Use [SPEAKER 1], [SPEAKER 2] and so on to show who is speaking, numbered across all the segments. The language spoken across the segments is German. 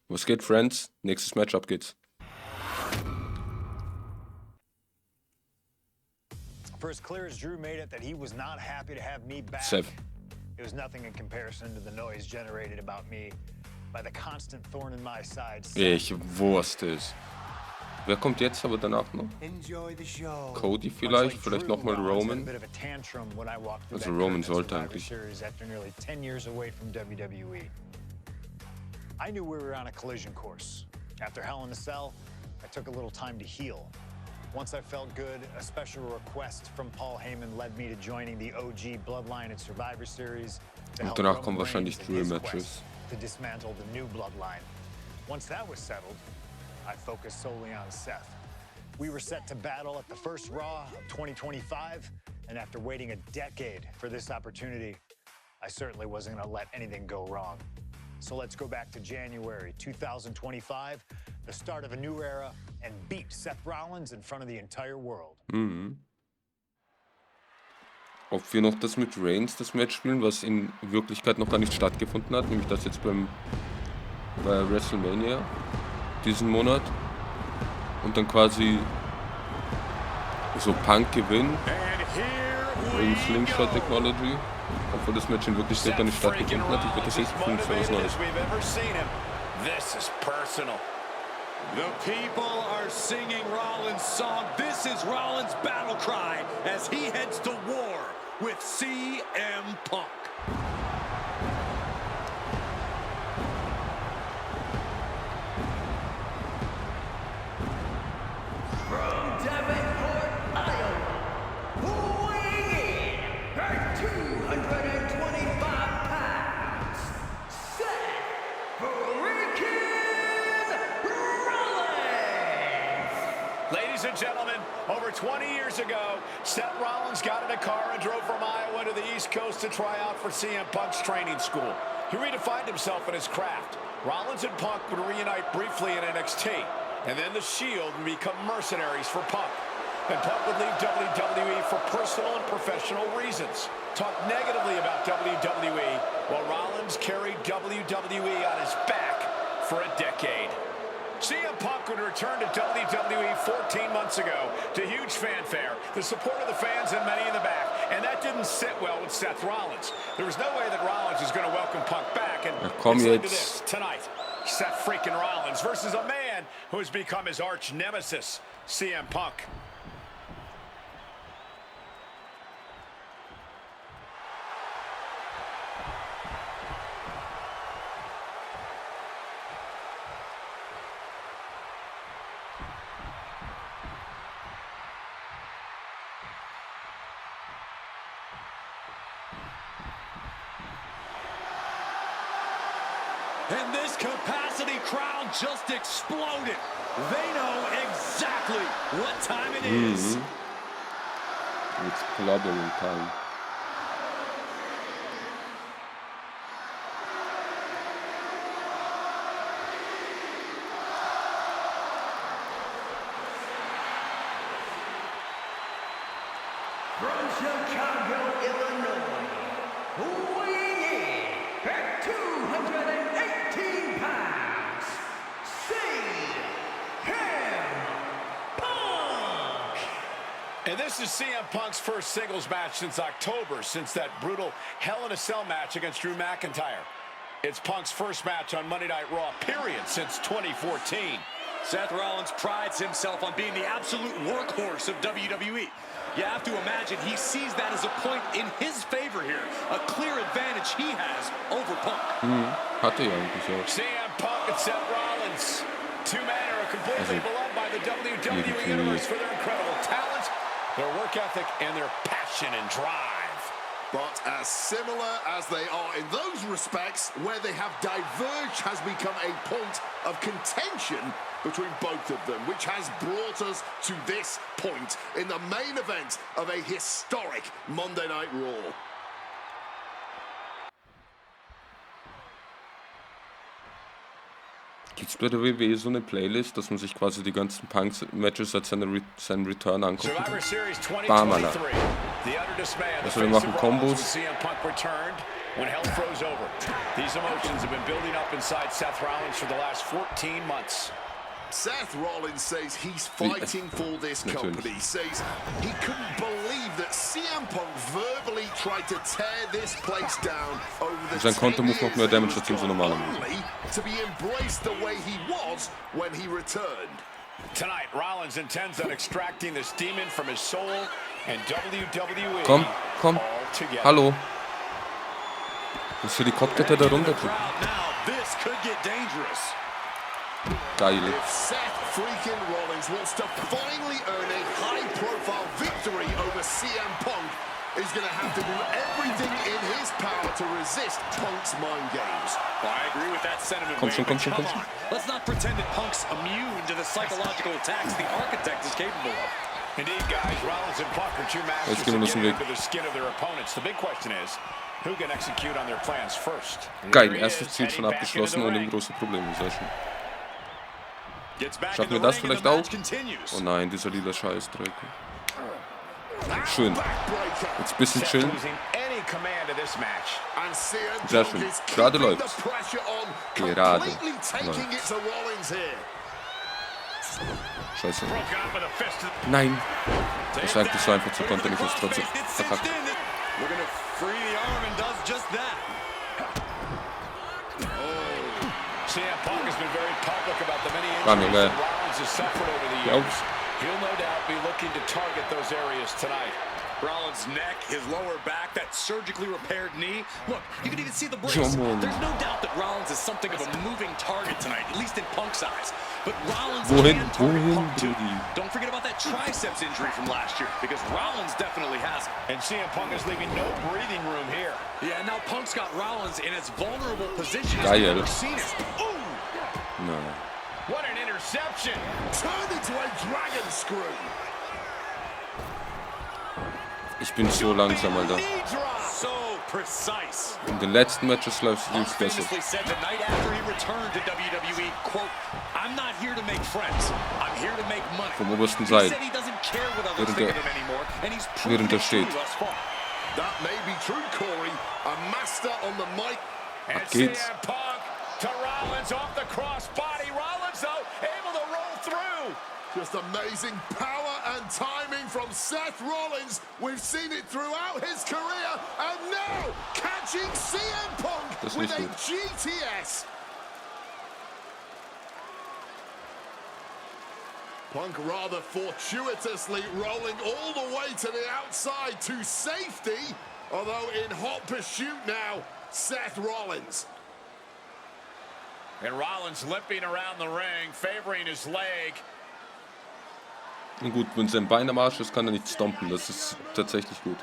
[SPEAKER 1] Was geht, Friends? Nächstes Matchup geht's.
[SPEAKER 2] For as clear as Drew made it that he was not happy to have me back,
[SPEAKER 1] Sev.
[SPEAKER 2] it was nothing in comparison to the noise generated about me by the constant thorn in my side.
[SPEAKER 1] Ich wusste es. Wer kommt jetzt aber danach noch? Cody vielleicht nochmal Roman. Also Roman sollte eigentlich.
[SPEAKER 2] I knew we were on a collision course. After Hell in a Cell, I took a little time to heal. Once I felt good, a special request from Paul Heyman led me to joining the OG Bloodline and Survivor Series.
[SPEAKER 1] Und danach kommen wahrscheinlich Dream-Matches.
[SPEAKER 2] To dismantle the new Bloodline. Once that was settled, I focused solely on Seth. We were set to battle at the first Raw of 2025, and after waiting a decade for this opportunity, I certainly wasn't going to let anything go wrong. So let's go back to January 2025, the start of a new era, and beat Seth Rollins in front of the entire world.
[SPEAKER 1] Ob wir noch das mit Reigns, das Match spielen, was in Wirklichkeit noch gar nicht stattgefunden hat, nämlich das jetzt bei WrestleMania diesen Monat. Und dann quasi so Punk gewinnt. Wegen Slingshot Technology. Obwohl das Match in Wirklichkeit gar nicht stattgefunden hat. Ich würde das echt finden für was Neues.
[SPEAKER 3] This is personal. The people are singing Rollins' song. This is Rollins' battle cry as he heads to war with CM Punk.
[SPEAKER 4] From Davenport, Iowa, weighing in at 225 pounds, Seth freaking Rollins!
[SPEAKER 3] Ladies and gentlemen, over 20 years ago, Seth Rollins got in a car and drove from Iowa to the East Coast to try out for CM Punk's training school. He redefined himself in his craft. Rollins and Punk would reunite briefly in NXT, and then the Shield would become mercenaries for Punk. And Punk would leave WWE for personal and professional reasons. Talk negatively about WWE, while Rollins carried WWE on his back for a decade. CM Punk would return to WWE 14 months ago to huge fanfare, the support of the fans and many in the back, and that didn't sit well with Seth Rollins. There was no way that Rollins was going to welcome Punk back, and it's led to this tonight. Seth freaking Rollins versus a man who has become his arch nemesis, CM Punk.
[SPEAKER 5] And this capacity crowd just exploded. They know exactly what time it is.
[SPEAKER 1] It's blubbering time.
[SPEAKER 4] From Chicago, Illinois, weighing in at 218 pounds, CM Punk!
[SPEAKER 3] And this is CM Punk's first singles match since October, since that brutal Hell in a Cell match against Drew McIntyre. It's Punk's first match on Monday Night Raw, period, since 2014.
[SPEAKER 5] Seth Rollins prides himself on being the absolute workhorse of WWE. You have to imagine he sees that as a point in his favor here, a clear advantage he has over Punk.
[SPEAKER 1] Hatte ja eigentlich auch.
[SPEAKER 3] CM Punk and Seth Rollins, two men who are completely beloved by the WWE Universe for their incredible talent, their work ethic, and their passion and drive.
[SPEAKER 6] But as similar as they are in those respects, where they have diverged has become a point of contention between both of them, which has brought us to this point in the main event of a historic Monday Night Raw.
[SPEAKER 1] Gibt's bei der WWE so eine Playlist, dass man sich quasi die ganzen Punk-Matches seit seinem Return angucken kann? Bam, Alter. Also wir machen Kombos.
[SPEAKER 3] CM Punk returned when hell froze over. These emotions have been building up inside Seth Rollins for the last 14 months.
[SPEAKER 6] Seth Rollins says he's fighting for this company. Says he couldn't believe that CM Punk verbally tried to tear this place down over the
[SPEAKER 1] Sein Kontermove macht mehr Damage als unser normaler Move.
[SPEAKER 6] only to be embraced the way he was when he returned.
[SPEAKER 3] Tonight, Rollins intends on extracting this demon from his soul and WWE.
[SPEAKER 1] Komm, komm.
[SPEAKER 3] all together.
[SPEAKER 1] Hallo. Das Helikopter da runter.
[SPEAKER 5] This could get dangerous.
[SPEAKER 1] Geil.
[SPEAKER 6] If Seth freaking Rollins wants to finally earn a high-profile victory over CM Punk, he's going to have to do everything in his power to resist Punk's mind games.
[SPEAKER 5] Well, I agree with that sentiment.
[SPEAKER 1] Komm schon,
[SPEAKER 5] Wade,
[SPEAKER 1] komm
[SPEAKER 5] but
[SPEAKER 1] schon, komm
[SPEAKER 5] come
[SPEAKER 1] schon.
[SPEAKER 5] on. Let's not pretend that Punk's immune to the psychological attacks the Architect is capable of.
[SPEAKER 3] Indeed, guys, Rollins and Punk are two masters
[SPEAKER 1] Jetzt gehen wir
[SPEAKER 3] of
[SPEAKER 1] uns den
[SPEAKER 3] getting
[SPEAKER 1] Weg.
[SPEAKER 3] into the skin of their opponents. The big question is, who can execute on their plans first?
[SPEAKER 1] Geil, erstes Ziel schon abgeschlossen ohne große Probleme. Sehr schön. Schaffen wir das vielleicht auch? Oh nein, dieser lila Scheißdreck. Schön. Jetzt ein bisschen chillen. Sehr schön. Gerade läuft's. Gerade läuft's. Scheiße. Nein. Das ist eigentlich so einfach zu kontern, ich muss trotzdem verkackt.
[SPEAKER 3] CM Punk has been very public about the many
[SPEAKER 1] Run,
[SPEAKER 3] injuries
[SPEAKER 1] Junge.
[SPEAKER 3] that Rollins has suffered over the
[SPEAKER 1] Ja,
[SPEAKER 3] years.
[SPEAKER 1] ups.
[SPEAKER 3] He'll no doubt be looking to target those areas tonight.
[SPEAKER 5] Rollins' neck, his lower back, that surgically repaired knee. Look, you can even see the brace.
[SPEAKER 1] Come on.
[SPEAKER 5] There's no doubt that Rollins is something of a moving target tonight, at least in Punk's eyes. But Rollins
[SPEAKER 1] Wohin,
[SPEAKER 5] can target
[SPEAKER 1] wohin,
[SPEAKER 5] Punk too.
[SPEAKER 1] Brudi?
[SPEAKER 5] Don't forget about that triceps injury from last year, because Rollins definitely has it.
[SPEAKER 3] And CM Punk is leaving no breathing room here.
[SPEAKER 5] Yeah, now Punk's got Rollins in as vulnerable position as
[SPEAKER 1] Geil.
[SPEAKER 5] we've ever seen it. Ooh!
[SPEAKER 1] No.
[SPEAKER 3] What an interception!
[SPEAKER 6] Turned into a dragon screw.
[SPEAKER 1] Ich bin so langsam, Alter.
[SPEAKER 3] Knee drop.
[SPEAKER 5] So precise.
[SPEAKER 1] In den letzten Matches läuft
[SPEAKER 5] Punk
[SPEAKER 1] es besser.
[SPEAKER 5] famously said the night after he returned to WWE, quote, "I'm not here to make friends. I'm here to make money."
[SPEAKER 1] Vom obersten
[SPEAKER 5] He
[SPEAKER 1] Seil.
[SPEAKER 5] said he doesn't care what others
[SPEAKER 1] Während
[SPEAKER 5] think
[SPEAKER 1] er-
[SPEAKER 5] of him anymore, and he's
[SPEAKER 1] während
[SPEAKER 5] proven
[SPEAKER 1] er
[SPEAKER 5] it true
[SPEAKER 1] steht.
[SPEAKER 5] thus far.
[SPEAKER 6] That may be true, Corey. A master on the mic.
[SPEAKER 3] And
[SPEAKER 1] geht's.
[SPEAKER 3] CM Punk to Rollins off the crossbody. Rollins, though, able to roll through.
[SPEAKER 6] Just amazing power and timing from Seth Rollins. We've seen it throughout his career, and now catching CM Punk
[SPEAKER 1] Das ist
[SPEAKER 6] with
[SPEAKER 1] nicht
[SPEAKER 6] a
[SPEAKER 1] gut.
[SPEAKER 6] GTS. Punk rather fortuitously rolling all the way to the outside to safety, although in hot pursuit now, Seth Rollins.
[SPEAKER 3] And Rollins limping around the ring, favoring his leg.
[SPEAKER 1] Und gut, wenn sein Bein am Arsch ist, kann er nicht stompen. Das ist tatsächlich gut.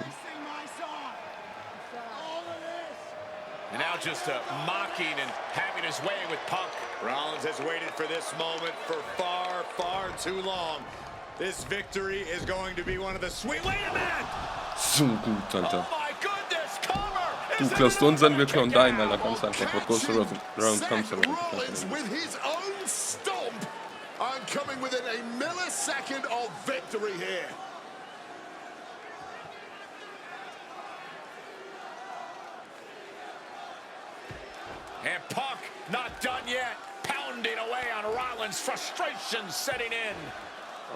[SPEAKER 3] And now just mocking and having his way with Punk.
[SPEAKER 5] Rollins has waited for this moment for far, far too long. This victory is going to be one of the sweet. Wait a minute!
[SPEAKER 1] So gut, Alter.
[SPEAKER 3] Oh my goodness, cover!
[SPEAKER 1] Du klaust unseren, wir klauen deinen, Alter. Ganz einfach. What goes around comes
[SPEAKER 6] Seth
[SPEAKER 1] around.
[SPEAKER 6] Rollins with his own stomp and coming within a millisecond of victory here.
[SPEAKER 3] And Punk not done yet, pounding away on Rollins, frustration setting in.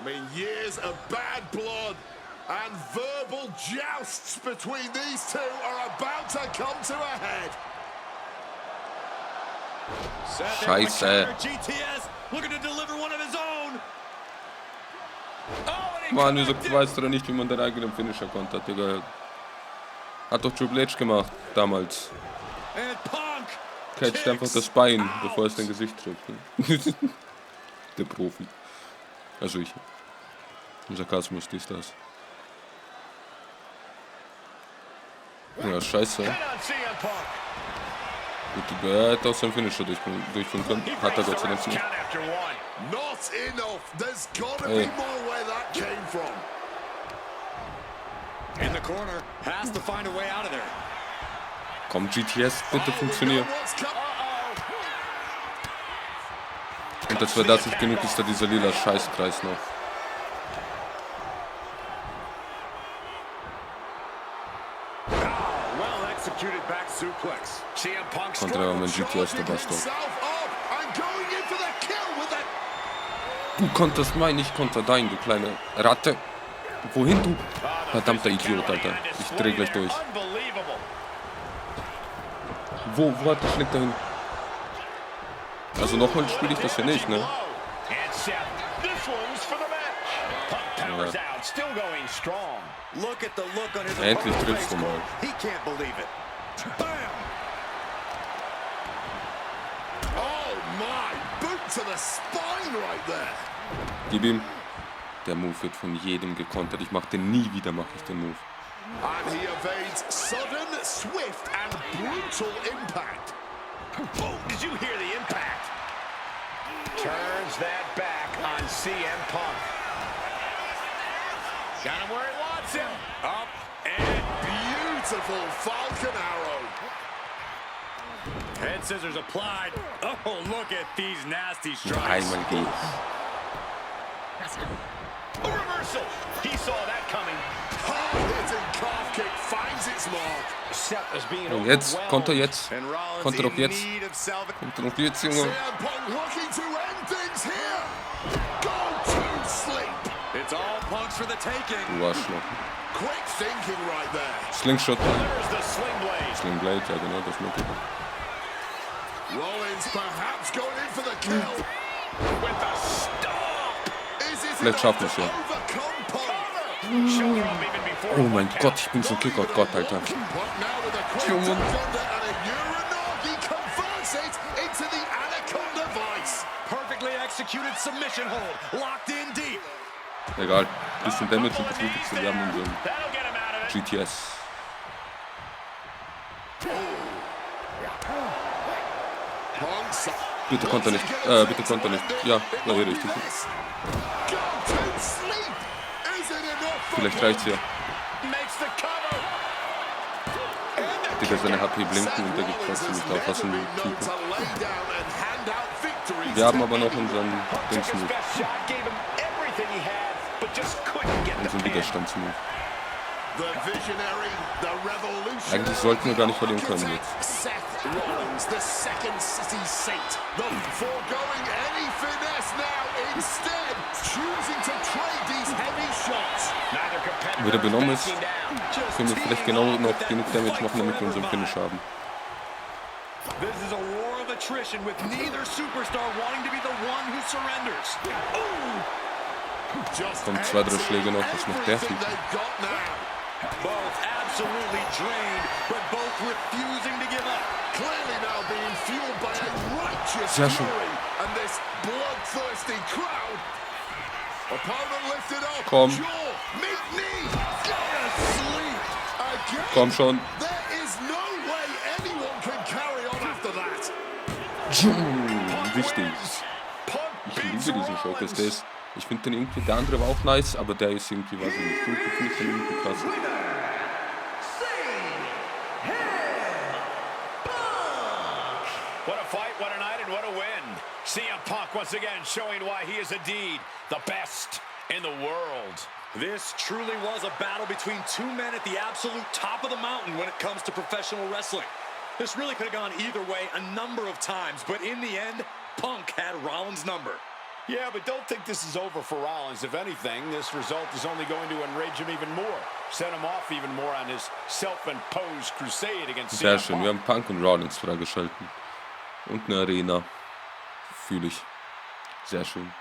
[SPEAKER 6] I mean, years of bad blood and verbal jousts between these two are about to come to a head.
[SPEAKER 1] Scheiße.
[SPEAKER 5] GTS looking to deliver one of his own.
[SPEAKER 1] Mann, wieso weißt du denn nicht, wie man deinen eigenen Finisher kontert, Digga? Hat doch Triple H gemacht, damals.
[SPEAKER 5] And Punk
[SPEAKER 1] Catcht einfach das Bein, bevor es dein Gesicht trifft. Der Profi. Also ich. Sarkasmus, dies, das. Ja, scheiße. Gut, er hätte auch seinen Finisher durchführen können. Hat er Gott sei Dank nicht.
[SPEAKER 6] Not enough. There's gotta
[SPEAKER 1] Hey.
[SPEAKER 6] be more where that came from.
[SPEAKER 5] in the corner has to find a way out of there.
[SPEAKER 1] Komm, GTS, bitte funktioniert.
[SPEAKER 6] What's come-
[SPEAKER 1] Und dass das nicht genug ist, da dieser lila Scheißkreis noch. Konter aber mein GTS, der Bastard. Du konterst mein, ich konter dein, du kleine Ratte. Wohin du? Verdammter Idiot, Alter. Ich dreh gleich durch. Wo hat der Schlägt dahin? Also nochmal spiele ich das ja nicht, ne? Ja. Endlich triffst du mal. Gib ihm. Der Move wird von jedem gekontert. Ich mach den nie wieder, mache ich den Move.
[SPEAKER 6] And he evades sudden, swift and brutal impact.
[SPEAKER 3] Oh, did you hear the impact? Turns that back on CM Punk. Got him where he wants him.
[SPEAKER 6] Up and beautiful Falcon Arrow.
[SPEAKER 5] Head scissors applied. Oh, look at these nasty strikes.
[SPEAKER 1] Einmal geht's.
[SPEAKER 3] A reversal. He saw that coming.
[SPEAKER 6] Hard-hitting calf kick finds its mark.
[SPEAKER 3] Seth is being
[SPEAKER 1] Und jetzt, Konter jetzt.
[SPEAKER 5] And Rollins
[SPEAKER 1] Konter doch
[SPEAKER 5] in
[SPEAKER 1] jetzt.
[SPEAKER 5] need of self-
[SPEAKER 1] Konter doch jetzt, Junge.
[SPEAKER 6] CM Punk looking to end things here. Go to sleep.
[SPEAKER 5] It's all Punks for the taking.
[SPEAKER 1] Du Arschloch.
[SPEAKER 6] Quick thinking right there.
[SPEAKER 1] Slingshot.
[SPEAKER 3] There's the sling blade.
[SPEAKER 1] Slingblade, ja genau, das möchte ich.
[SPEAKER 6] Rollins perhaps going in for the kill.
[SPEAKER 3] With the stomp.
[SPEAKER 6] Is it
[SPEAKER 1] Vielleicht schaffen wir es ja.
[SPEAKER 6] overcome Punk?
[SPEAKER 3] Shoulder up even before.
[SPEAKER 1] Oh mein Gott, ich bin so Kickout-Gott, Alter.
[SPEAKER 6] Punk now with a quick
[SPEAKER 1] Junge.
[SPEAKER 6] thunder and a Uranagi converts it into the Anaconda Vice.
[SPEAKER 5] Perfectly executed submission hold. Locked in deep.
[SPEAKER 1] Egal, bisschen Damage und das Wichtigste, wir haben unseren
[SPEAKER 3] That'll get him out of it.
[SPEAKER 1] GTS.
[SPEAKER 6] Punk's
[SPEAKER 1] Bitte Konter nicht, bitte Konter nicht. Ja, war eh richtig. Vielleicht reicht's ja.
[SPEAKER 3] Makes the cover.
[SPEAKER 1] Digga, seine HP blinken und der geht trotzdem nicht auf. Was ein Typ. Wir haben aber noch unseren Dingsmove.
[SPEAKER 3] Best shot gave him everything he had, but just couldn't get the
[SPEAKER 1] Unseren
[SPEAKER 3] pin.
[SPEAKER 1] Widerstandsmove. Eigentlich sollten wir gar nicht verlieren können jetzt.
[SPEAKER 6] Seth Rollins, the second city saint, foregoing any finesse now, instead choosing to trade these heavy shots.
[SPEAKER 3] Neither competitor
[SPEAKER 1] Wenn er benommen ist,
[SPEAKER 3] backing down.
[SPEAKER 1] können wir vielleicht genau noch genug Damage machen, damit wir unseren Finish haben.
[SPEAKER 5] This is a war of attrition with neither superstar wanting to be the one who surrenders.
[SPEAKER 1] Kommt 2, 3 Schläge noch, was macht der Typ?
[SPEAKER 5] Both absolutely drained, but both refusing to give up.
[SPEAKER 6] Clearly now being fueled by a righteous
[SPEAKER 1] Sehr schön.
[SPEAKER 6] fury and this bloodthirsty crowd. Opponent lifted up.
[SPEAKER 1] Komm.
[SPEAKER 6] Jaw, mid knee. Gotta sleep. Again.
[SPEAKER 1] Komm schon.
[SPEAKER 6] There is no way anyone can carry on after that.
[SPEAKER 1] Wichtig. Ich liebe diesen Showcase. Der ist, ich finde den irgendwie, der andere war auch nice, aber der ist irgendwie, weiß ich nicht, irgendwie finde ich den irgendwie krass.
[SPEAKER 3] What a fight, what a night, and what a win. CM Punk once again showing why he is indeed the best in the world.
[SPEAKER 5] This truly was a battle between two men at the absolute top of the mountain when it comes to professional wrestling. This really could have gone either way a number of times, but in the end, Punk had Rollins' number.
[SPEAKER 3] Yeah, but don't think this is over for Rollins. If anything, this result is only going to enrage him even more. Set him off even more on his self-imposed crusade against
[SPEAKER 1] Sehr
[SPEAKER 3] CM
[SPEAKER 1] schön,
[SPEAKER 3] Punk.
[SPEAKER 1] wir haben Punk und Rollins freigeschalten. Und eine Arena. Fühle ich. Sehr schön.